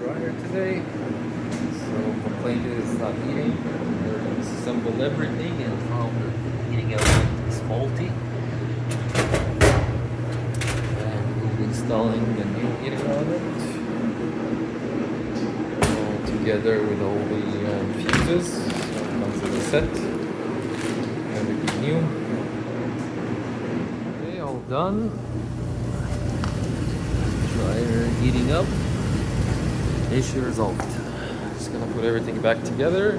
dryer today. So complaint is not heating. We disassembled everything and found the heating element is faulty. And we'll be installing the new heating element all together with all the fuses. So it comes as a set. Everything new. Okay, all done. Dryer heating up. Issue resolved. Just gonna put everything back together.